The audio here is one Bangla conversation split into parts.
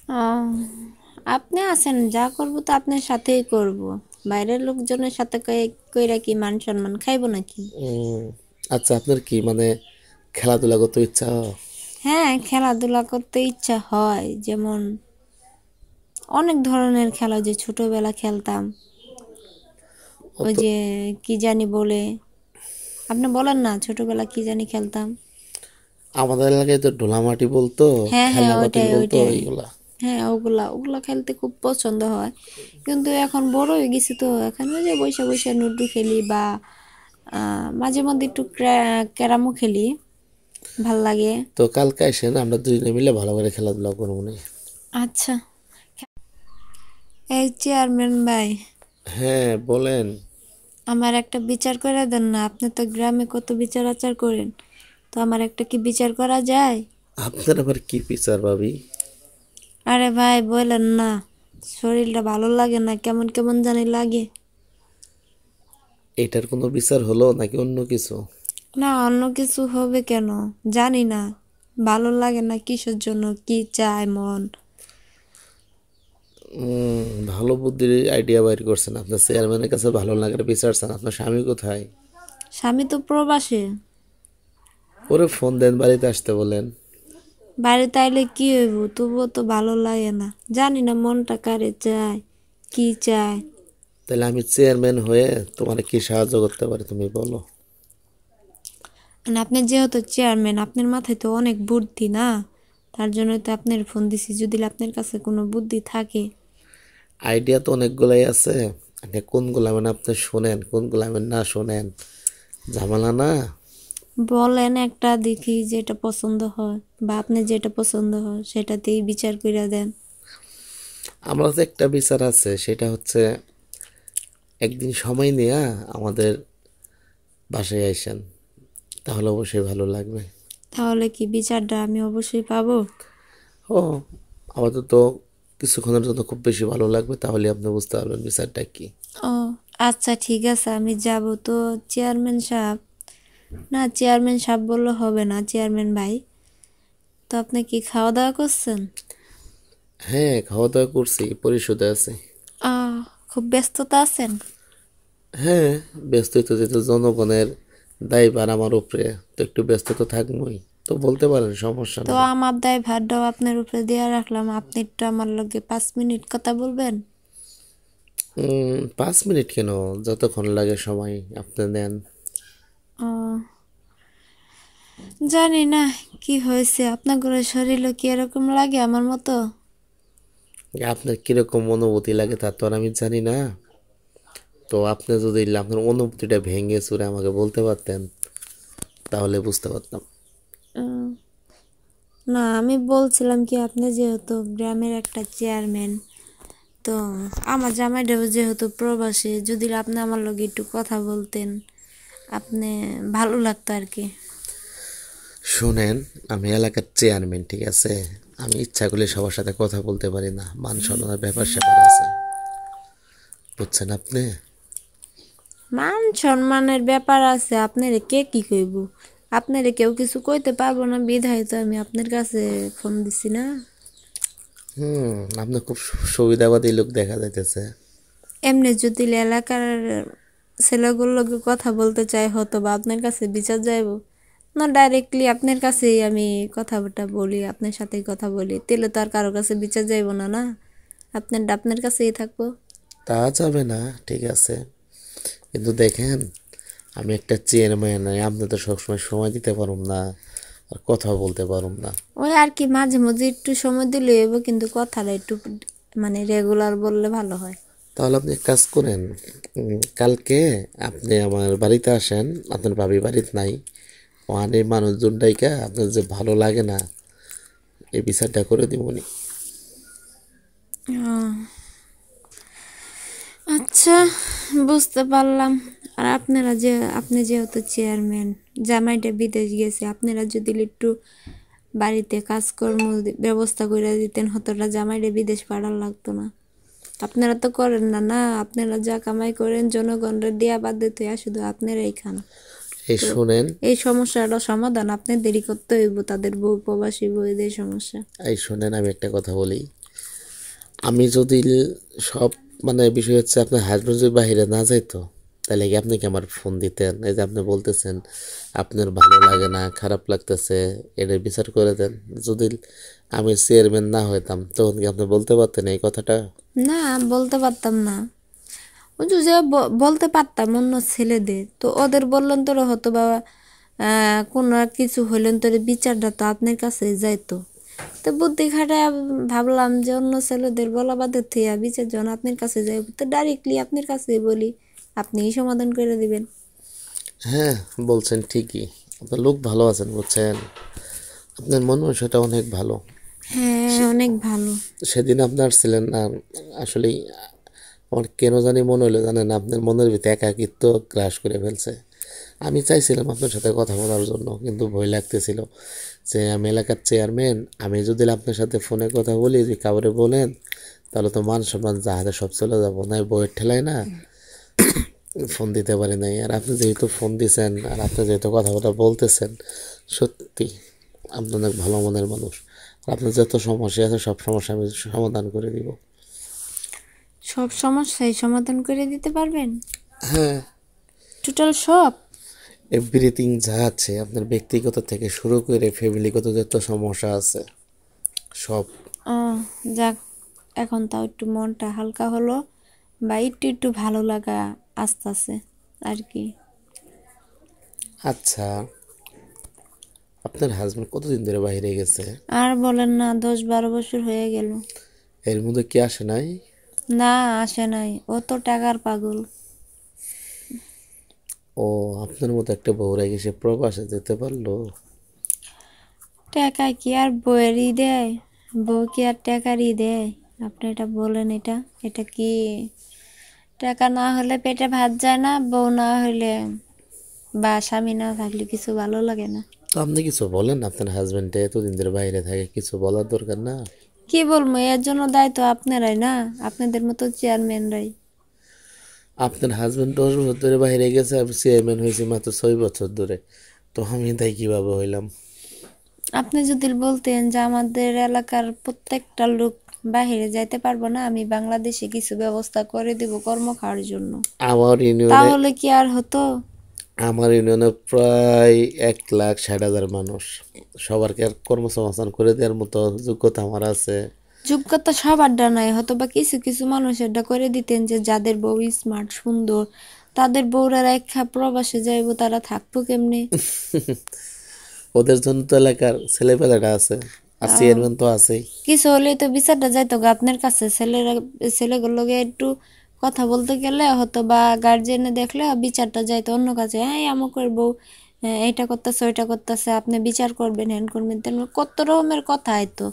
আহ, আপনি আছেন, যা করব তো আপনার সাথেই করব। বাইরের লোকজনের সাথে কইরা কি মান সম্মান খাইবো নাকি? উম, আচ্ছা, আপনার কি মানে খেলাধুলা করতে ইচ্ছা? হ্যাঁ, খেলাধুলা করতে ইচ্ছা হয়, যেমন অনেক ধরনের খেলা যে ছোটবেলা খেলতাম। ওই অত যে কি জানি বলে, আপনি বলেন না ছোটবেলা কি জানি খেলতাম। আমাদের এলাকায় তো ঢোলামাটি বলতো, হ্যাঁ হ্যাঁ, খেলনা পাতিল ওইটাই বলতো ওইটাই। এইগুলা। হ্যাঁ, ওগুলা ওগুলা খেলতে খুব পছন্দ হয়। কিন্তু এখন বড় হয়ে গেছি তো এখন ওই যে বৈশা বৈশা লুডো খেলি বা মাঝে মধ্যে একটু ক্যারামও খেলি, ভাল লাগে। তো কালকে আসেন, আমরা দুজনে মিলে ভালো করে খেলাধুলা করবো নি। আচ্ছা। এই চেয়ারম্যান ভাই, হ্যাঁ, বলেন। আমার একটা বিচার করে দেন না, আপনি তো গ্রামে কত বিচার আচার করেন, তো আমার একটা কি বিচার করা যায়? আপনার আবার কি বিচার ভাবি? আরে ভাই বললেন না, শরীরটা ভালো লাগে না, কেমন কেমন জানি লাগে। এটার কোনো বিচার হলো নাকি অন্য কিছু? না, অন্য কিছু হবে কেন? জানি না, ভালো লাগে না কিসের জন্য, কি চায় মন। ভালো বুদ্ধির আইডিয়া বাইর করছেন। আপনার চেয়ারম্যানের কাছে ভালো লাগার বিচার চান। আপনার স্বামী কোথায়? স্বামী তো প্রবাসে। ওরে ফোন দেন, বাড়িতে আসতে বলেন। বাড়িতে আইলে কি হইব, তবুও তো ভালো লাগে না। জানি না মনটা কারে চায়, কি চায়। তাহলে আমি চেয়ারম্যান হয়ে তোমার কি সাহায্য করতে পারি তুমি বলো। মানে আপনি যেহেতু চেয়ারম্যান, আপনার মাথায় তো অনেক বুদ্ধি না, তার জন্য তো আপনার ফোন দিছি, যদি আপনার কাছে কোনো বুদ্ধি থাকে। আইডিয়া তো অনেকগুলাই আছে। আপনি কোনগুলা মানে আপনি শোনেন, কোনগুলা মানে না শোনেন, ঝামেলা না। বলেন একটা, দেখি যেটা পছন্দ হয়, বা আপনি যেটা পছন্দ হয় সেটাতেই বিচার কইরা দেন। আমার কাছে একটা বিচার আছে, সেটা হচ্ছে একদিন সময় নিয়ে আমাদের বাসায় আইসেন, তাহলে অবশ্যই ভালো লাগবে। তাহলে কি বিচারটা আমি অবশ্যই পাবো? ও, আপাতত কিছুক্ষণের জন্য খুব বেশি ভালো লাগবে, তাহলে আপনি বুঝতে পারবেন বিচারটা কি। ও আচ্ছা, ঠিক আছে, আমি যাব তো। চেয়ারম্যান সাহেব, না চেয়ারম্যান সাহেব বললে হবে না, চেয়ারম্যান ভাই। তো আপনি কি খাওয়া দাওয়া করছেন? হ্যাঁ, খাওয়া দাওয়া করছি, পরিশোধে আছে। আহ, খুব ব্যস্ততা আছেন? হ্যাঁ, ব্যস্তই তো, যেহেতু জনগণের দায়ভার আমার উপরে, তো একটু ব্যস্ত তো থাকবোই। তো বলতে পারেন, সমস্যা তো নাই। আমার দায় ভারটাও আপনার উপরে দিয়ে রাখলাম, আপনি একটু আমার লগে 5 মিনিট কথা বলবেন? 5 মিনিট কেন, যতক্ষণ লাগে সময় আপনি নেন। ও, জানি না কি হয়েছে, আপনার ঘরের শরীরও কি এরকম লাগে আমার মতো? আপনার কিরকম অনুভূতি লাগে তা তো আর আমি জানি না। তো আপনি যদি আপনার অনুভূতিটা ভেঙে চুরে আমাকে বলতে পারতেন, তাহলে বুঝতে পারতাম। উম, না, আমি বলছিলাম কি, আপনি যেহেতু গ্রামের একটা চেয়ারম্যান, তো আমার জামাইটাও যেহেতু প্রবাসী, যদি আপনি আমার লগে একটু কথা বলতেন, আপনি ভালো লাগতো আর কি। শুনেন, আমি এলাকার চেয়ারম্যান, ঠিক আছে? আমি ইচ্ছা করলে সবার সাথে কথা বলতে পারি না, মান সম্মানের ব্যাপার স্যাপার আছে, বুঝছেন আপনি? মান সম্মানের ব্যাপার আছে, আপনারে কে কি কইব? আপনারে কেউ কিছু কইতে পারবো না, বিধায় তো আমি আপনার কাছে ফোন দিছি না। আপনি খুব সুবিধাবাদী লোক দেখা যাইতেছে। এমনি যদি এলাকার ছেলেগুলোর লগে কথা বলতে চাই, হতো বা আপনার কাছে বিচার যাইব না, ডাইরেক্টলি আপনার কাছেই আমি কথাবার্তা বলি, আপনার সাথেই কথা বলি, তাহলে তো আর কারো কাছে বিচার যাইব না, না আপনারটা আপনার কাছেই থাকবো। তা যাবে না, ঠিক আছে, কিন্তু দেখেন, আমি একটা চেয়ারম্যান, আপনি তো সবসময় সময় দিতে পারুম না, আর কথা বলতে পারুম না। ওই আর কি, মাঝে মাঝে একটু সময় দিলে হইব, কিন্তু কথাটা একটু মানে রেগুলার বললে ভালো হয়। তাহলে আপনি এক কাজ করেন, কালকে আপনি আমার বাড়িতে আসেন, আপনার ভাবি বাড়িতে নাই, ওখানে মানুষজন ডাইকা আপনার যে ভালো লাগে না, এই বিচারটা করে দিবনি। আহ, আচ্ছা, বুঝতে পারলাম। আর আপনারা যে, আপনি যেহেতু চেয়ারম্যান, জামাইটা বিদেশ গেছে, আপনারা যদি একটু বাড়িতে কাজকর্ম ব্যবস্থা করে দিতেন, হতোটা জামাইটা বিদেশ পাঠার লাগতো না। আপনারা তো করেন না, না আপনারা যা কামাই করেন জনগণরা দিয়া বাদ দিতে হয়, শুধু আপনারাই খান। এই তো শোনেন, এই সমস্যাটা সমাধান আপনার দেরি করতে হইব, তাদের বউ প্রবাসী বউদের সমস্যা। এই শোনেন, আমি একটা কথা বলি। আমি যদি সব মানে বিষয় হচ্ছে আপনার হাজবেন্ড যদি বাইরে না যাইতো তাহলে কি আপনি কি আমার ফোন দিতেন? এই যে আপনি বলতেছেন আপনার ভালো লাগে না, খারাপ লাগতেছে, এটার বিচার করে দেন। যদি আমি চেয়ারম্যান না হইতাম তখন কি আপনি বলতে পারতেন এই কথাটা? না, বলতে পারতাম না। ওই যে বলতে পারতাম অন্য ছেলেদের, তো ওদের বললেন তোরা হতো বা কোনো কিছু হইলেন তোর বিচারটা তো আপনার কাছে যাইতো। তো বুদ্ধি খাটায় ভাবলাম যে অন্য ছেলেদের বলা বাদের থেকে বিচার যখন আপনার কাছে যাই, তো ডাইরেক্টলি আপনার কাছেই বলি, আপনিই সমাধান করে দিবেন। হ্যাঁ, বলছেন ঠিকই। আপনার লোক ভালো আছেন বুঝছেন, আপনার মন মানসিকতা অনেক ভালো। হ্যাঁ, অনেক ভালো। সেদিন আপনার ছিলেন না, আসলেই আমার কেন জানি মনে হলো জানেন, আপনার মনের ভিতরে একাকিত্ব গ্রাস করে ফেলছে। আমি চাইছিলাম আপনার সাথে কথা বলার জন্য, কিন্তু ভয় লাগতেছিল যে আমি এলাকার চেয়ারম্যান, আমি যদি আপনার সাথে ফোনে কথা বলি, যদি কাউরে বলেন, তাহলে তো মান সম্মান জাহাজে সব চলে যাবো, না বইয়ের ঠেলায় না ফোন দিতে পারি নাই। আর আপনি যেহেতু ফোন দিছেন আর আপনি যেহেতু কথা বলতেছেন, সত্যি আপনি অনেক ভালো মনের মানুষ। আর আপনার যত সমস্যা আছে সব সমস্যা আমি সমাধান করে দিব। সব সমস্যাই সমাধান করে দিতে পারবেন? হ্যাঁ, টোটাল সব? এভরিথিং যা আছে আপনার ব্যক্তিগত থেকে শুরু করে ফ্যামিলিগত যত সমস্যা আছে সব। ও, যাক, এখন তাও একটু মনটা হালকা হলো, বা একটু একটু ভালো লাগা আস্তে আস্তে আর কি। আচ্ছা, আপনার হাজবেন্ড কতদিন ধরে বাইরে গেছে? আর বলেন না, 10-12 বছর হয়ে গেল। এর মধ্যে কি আসে নাই? না, আসে নাই, ও তো টাকার পাগল। ও, আপনার মতো একটা বউ রেখে সে প্রবাসে যেতে পারলো? টাকা কি আর বইয়েরই দেয়? বউ কি আর টাকারই দেয়? আপনি এটা বলেন, এটা এটা কি? টাকা না হলে পেটে ভাত যায় না, বউ না হলে বা স্বামী না থাকলে কিছু ভালো লাগে না। তো আপনি কিছু বলেন, আপনার হাজবেন্ডে এতদিন ধরে বাইরে থাকে, কিছু বলার দরকার না? কি বলবো, এর জন্য দায়িত্ব আপনারাই না, আপনাদের মতো চেয়ারম্যানরাই। আপনার হাজবেন্ড 10 বছর ধরে বাইরে গেছে, আমি চেয়ারম্যান হয়েছি মাত্র 6 বছর ধরে, তো আমি তাই কিভাবে হইলাম? আপনি যদি বলতেন যে আমাদের এলাকার প্রত্যেকটা লোক বাইরে যাইতে পারবো না, আমি বাংলাদেশে কিছু ব্যবস্থা করে দিব কর্ম খাওয়ার জন্য, আমার ইউনিয়নে তাহলে কি আর হতো? আমার ইউনিয়নে প্রায় 1,60,000 মানুষ, সবার কি আর কর্মসংস্থান করে দেওয়ার মতো যোগ্যতা আমার আছে? যোগ্যতা সবার ডা নাই, হয়তো বা কিছু কিছু মানুষের ডা করে দিতেন, যে যাদের বউ স্মার্ট সুন্দর, তাদের বউরা রেখা প্রবাসে যাইবো, তারা থাকবো কেমনে? ওদের জন্য তো এলাকার ছেলেপেলেটা আছে, আর চেয়ারম্যান তো আছেই। কিছু হলেই তো বিচারটা যাইতো গা আপনার কাছে, ছেলেগুলোকে একটু কথা বলতে গেলে হয়তো বা গার্জেনে দেখলে বিচারটা যাইতো অন্য কাছে, হ্যাঁ আমুকের বউ এটা করতেছে ওইটা করতেছে, আপনি বিচার করবেন, হ্যান করবেন, তেমন কত রকমের কথা আইতো।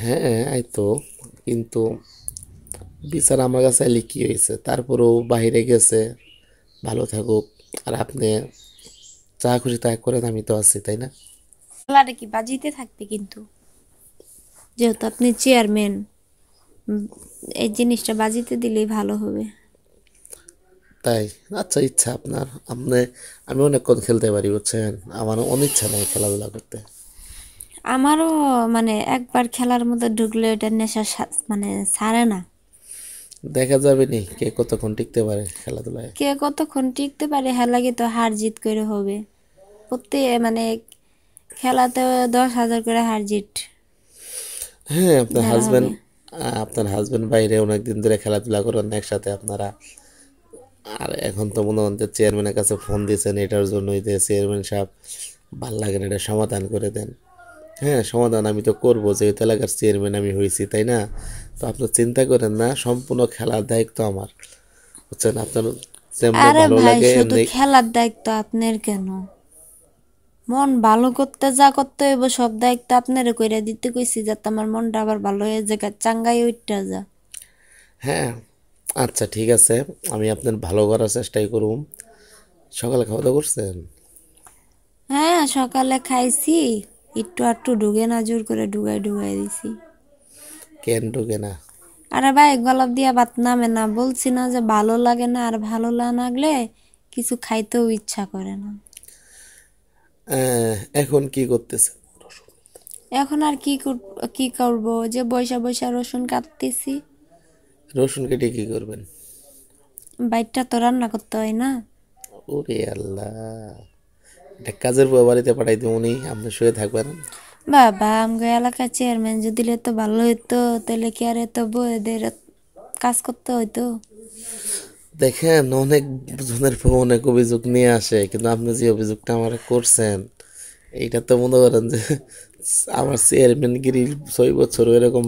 হ্যাঁ, এই তো, কিন্তু বিচার আমার কাছে এলে কি হয়েছে, তারপরেও বাইরে গেছে, ভালো থাকুক। আর আপনি যা খুশি তাই করেন, আমি তো আছি, তাই না? খেলাটা কি বাজিতে থাকবে কিন্তু, যেহেতু আপনি চেয়ারম্যান, এই জিনিসটা বাজিতে দিলেই ভালো হবে। তাই? আচ্ছা, ইচ্ছা আপনার, আপনি, আমি অনেকক্ষণ খেলতে পারি বুঝছেন, আমার অনিচ্ছা নেই খেলাধুলা করতে। আমারও মানে একবার খেলার মধ্যে ঢুকলে ওটা নেশা মানে ছাড়ে না। দেখা যাবে নি কে কতক্ষণ টিকতে পারে খেলাধুলায়। কে কতক্ষণ টিকতে পারে, হ্যাঁ লাগে তো হার জিত করে হবে প্রত্যেক মানে খেলাতে 10,000 করে হার জিত হ্যাঁ, আপনার ধরা হবে। হাজবেন্ড, আপনার হাজবেন্ড বাইরে অনেকদিন ধরে খেলাধুলা করেন একসাথে আপনারা। আর এখন তো মনে হচ্ছে চেয়ারম্যানের কাছে ফোন দিয়েছেন এটার জন্যই, যে চেয়ারম্যান সাহেব ভাল লাগে না, এটা সমাধান করে দেন। হ্যাঁ, সমাধান আমি তো করবো, যেহেতু এলাকার চেয়ারম্যান আমি হয়েছি, তাই না? তো আপনি চিন্তা করেন না, সম্পূর্ণ খেলার দায়িত্ব আমার, বুঝছেন? আপনার যেমনি আরে ভালো ভাই, লাগে শুধু এমনি। খেলার দায়িত্ব আপনার কেন? মন ভালো করতে যা করতে হইব সব দায়িত্ব আপনারে কইরা দিতে কইছি, যাতে আমার মনটা আবার ভালো হয়ে যায়, চাঙ্গাই উঠটা যা। হ্যাঁ, আচ্ছা ঠিক আছে, আমি আপনার ভালো করার চেষ্টাই করুম। সকালে খাওয়া দাওয়া করছেন? হ্যাঁ, সকালে খাইছি, একটু আটটু ঢুকে না, জোর করে ঢুকাই ঢুকাই দিছি। কেন ঢোকে না? আরে ভাই, গলাপ দিয়া ভাত নামে না, বলছি না যে ভালো লাগে না, আর ভালো না লাগলে কিছু খাইতেও ইচ্ছা করে না। এখন কি করতেছেন? এখন আর কি করব, যে বৈশা বৈশা রসুন কাটতেছি। রসুন কেটে কি করবেন? বাইরটা তো রান্না করতে হয় না। ওরে আল্লাহ, এটা কাজের বুয়া বাড়িতে পাঠাই দিব উনি, আপনি শুয়ে থাকবেন। বাবা, আমগো এলাকার চেয়ারম্যান যদি দিলে তো ভালো হইতো, তাহলে কি আর এত বউদের কাজ করতে হইতো? দেখেন, অনেক জনের পর অনেক অভিযোগ নিয়ে আসে, কিন্তু আপনি যে অভিযোগটা আমার করছেন, এইটা তো মনে করেন যে আমার চেয়ারম্যানগিরি 6 বছর এরকম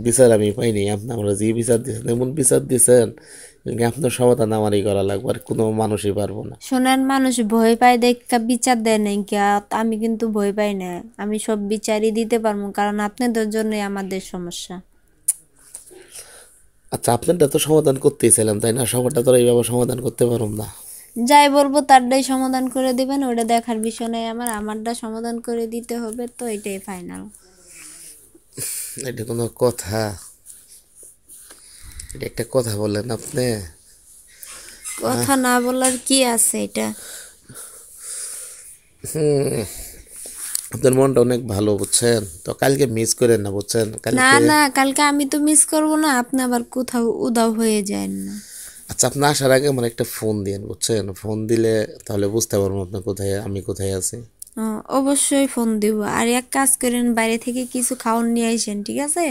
বিচার আমি পাইনি। আপনি আমরা যে বিচার দিয়েছেন, এমন বিচার দিয়েছেন, আপনার সমাধান আমারই করা লাগবে, আর কোনো মানুষই পারবো না। শোনেন, মানুষ ভয় পায় দেখা বিচার দেয় নাই কি? আমি কিন্তু ভয় পাই না, আমি সব বিচারই দিতে পারবো, কারণ আপনাদের জন্যই আমাদের সমস্যা। আচ্ছা, আপনারটা তো সমাধান করতেই ছিলাম, তাই না? সবারটা তো এইভাবে সমাধান করতে পারুম না। যাই বলবো তারটাই সমাধান করে দিবেন, ওটা দেখার বিষয় নাই আমারটা সমাধান করে দিতে হবে, তো এটাই ফাইনাল। এটা কোনো কথা? এটা একটা কথা বললেন আপনি? কথা না বলার কি আছে এটা? আপনার মনটা অনেক ভালো, বুঝছেন তো? কালকে মিস করেন না, বুঝছেন? না কালকে না, কালকে আমি তো মিস করব না, আপনি আবার কোথাও উদাও হয়ে যান না। আচ্ছা, আপনি আসার আগে আমার একটা ফোন দিন, বুঝছেন? ফোন দিলে তাহলে বুঝতে পারবো আপনি কোথায়, আমি কোথায় আছি। অবশ্যই ফোন দিব। আর এক কাজ করেন, বাইরে থেকে কিছু খাওয়ান নিয়ে আইসেন, ঠিক আছে?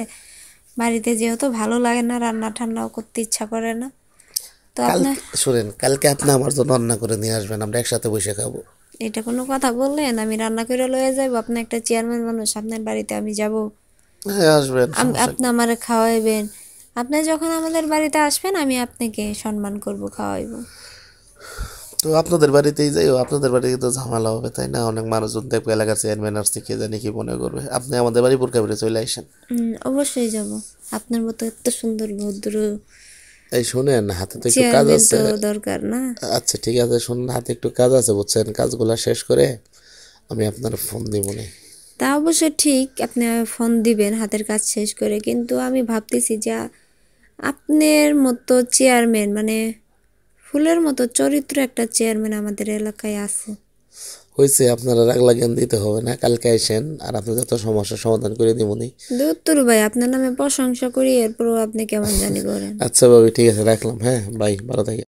বাড়িতে যেহেতু ভালো লাগে না, রান্না ঠান্নাও করতে ইচ্ছা করে না, তো আপনি কালকে শুনেন, কালকে আপনি আমার জন্য রান্না করে নিয়ে আসবেন, আমরা একসাথে বসে খাবো। এটা কোনো কথা বললেন? আমি রান্না করে লয়ে যাবো? আপনি একটা চেয়ারম্যান মানুষ, আপনার বাড়িতে আমি যাব? হ্যাঁ, আসবেন, সমস্যা আপনি কি? আমারে খাওয়াইবেন? আপনি যখন আমাদের বাড়িতে আসবেন, আমি আপনাকে সম্মান করব, খাওয়াইব। তো আপনাদের বাড়িতেই যাই, আপনাদের বাড়িতে তো ঝামেলা হবে, তাই না? অনেক মানুষজন দেখবে, এলাকার চেয়ারম্যান আসছে, কে জানি কি মনে করবে। আপনি আমাদের বাড়ি বোরকা পরে চলে আসেন। অবশ্যই যাব। আপনার মতো এত সুন্দর ভদ্র এই শুনেন, হাতে তো একটু কাজ চেয়ারম্যান আছে। তো দরকার না? আচ্ছা ঠিক আছে, শুনুন, হাতে একটু কাজ আছে, বুঝছেন? কাজগুলা শেষ করে আমি আপনার ফোন দিব নি। তা অবশ্য ঠিক, আপনি ফোন দিবেন হাতের কাজ শেষ করে, কিন্তু আমি ভাবতেছি যে আপনার মতো চেয়ারম্যান, মানে ফুলের মতো চরিত্র একটা চেয়ারম্যান আমাদের এলাকায় আছে। হয়েছে, আপনারা রাগ লাগেন দিতে হবে না, কালকে আসেন আর আপনি যত সমস্যার সমাধান করে দিব নি। দূর ভাই, আপনার নামে প্রশংসা করি, এরপরও আপনি কেমন জানি করেন। আচ্ছা ভাবি, ঠিক আছে, রাখলাম। হ্যাঁ, বাই, ভালো থাকি।